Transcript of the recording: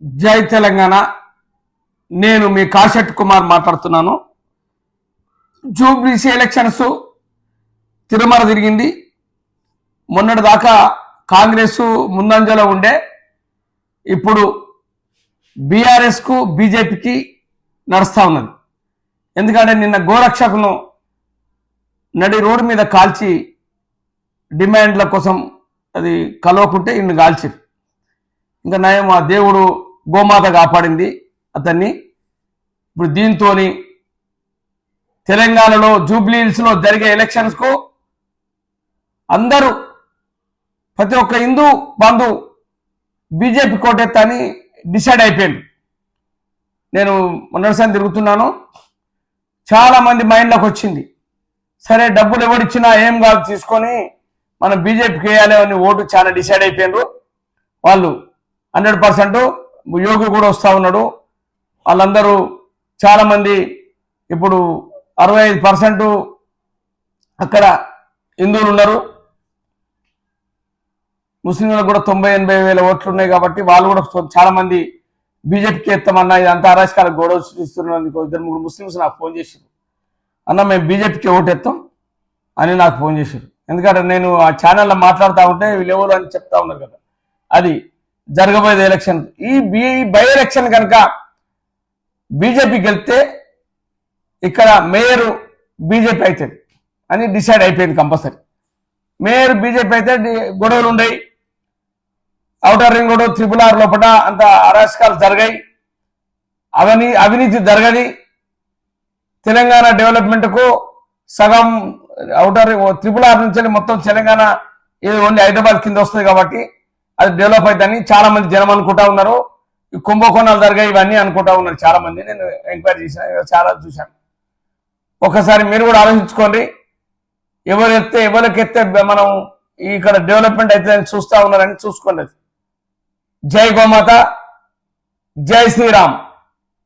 జై తెలంగాణ. నేను మీ కాశెట్ కుమార్ మాట్లాడుతున్నాను. జూబ్లీసీ ఎలక్షన్స్ తిరుమల తిరిగింది. మొన్నటి దాకా కాంగ్రెస్ ముందంజలో ఉండే, ఇప్పుడు బీఆర్ఎస్ కు బీజేపీకి నడుస్తా ఉన్నది. ఎందుకంటే నిన్న గోరక్షకును నడి రోడ్డు మీద కాల్చి డిమాండ్ల కోసం అది కలవకుంటే ఇన్ని కాల్చారు. ఇంకా నయం ఆ దేవుడు గోమాత కాపాడింది అతన్ని. ఇప్పుడు దీంతో తెలంగాణలో జూబ్లీ హిల్స్లో జరిగే ఎలక్షన్స్కు అందరూ ప్రతి ఒక్క హిందూ బంధు బీజేపీ కోటెత్తని డిసైడ్ అయిపోయింది. నేను మొన్నటిసారి తిరుగుతున్నాను, చాలా మంది మైండ్లోకి వచ్చింది, సరే డబ్బులు ఎవరిచ్చినా ఏం కాదు తీసుకొని మనం బీజేపీకి వేయాలి అని ఓటు చాలా డిసైడ్ అయిపోయినారు వాళ్ళు. 100% యోగి కూడా వస్తూ ఉన్నాడు. వాళ్ళందరూ చాలామంది ఇప్పుడు 65% అక్కడ హిందువులు ఉన్నారు. ముస్లింలకు కూడా 90-80 వేల ఓట్లు ఉన్నాయి కాబట్టి వాళ్ళు కూడా చాలా మంది బీజేపీకి ఎత్తామన్నా ఇదంతా అరాచకాలకు గొడవ సృష్టిస్తున్నారు. 2-3 ముస్లిమ్స్ నాకు ఫోన్ చేశారు, అన్న మేము బీజేపీకి ఓటు ఎత్తాం అని నాకు ఫోన్ చేశారు. ఎందుకంటే నేను ఆ ఛానల్లో మాట్లాడుతూ ఉంటే వీళ్ళు ఎవరు అని చెప్తా ఉన్నారు కదా. అది జరగబోయేది ఎలక్షన్. ఈ బై ఎలక్షన్ కనుక బీజేపీకి వెళ్తే ఇక్కడ మేయర్ బీజేపీ అవుతుంది అని డిసైడ్ అయిపోయింది. కంపల్సరీ మేయర్ బీజేపీ అయితే గొడవలు ఉండయి. ఔటర్ రింగ్ రోడ్ RRR లోపల అంత అరాచకాలు జరిగాయి, అవినీతి జరగది. తెలంగాణ డెవలప్మెంట్కు సగం ఔటర్ RRR నుంచి మొత్తం తెలంగాణ ఇది ఓన్లీ హైదరాబాద్ కింద వస్తుంది కాబట్టి అది డెవలప్ అవుతుందని చాలా మంది జనం అనుకుంటా ఉన్నారు. ఈ కుంభకోణాలు జరిగాయి ఇవన్నీ అనుకుంటా ఉన్నారు చాలా మంది. నేను ఎంక్వైరీ చేశాను, చాలా చూశాను. ఒకసారి మీరు కూడా ఆలోచించుకోండి, ఎవరికెత్తే మనం ఇక్కడ డెవలప్మెంట్ అయితే చూస్తా ఉన్నారని చూసుకోండి. జై గోమాత, జై శ్రీరామ్.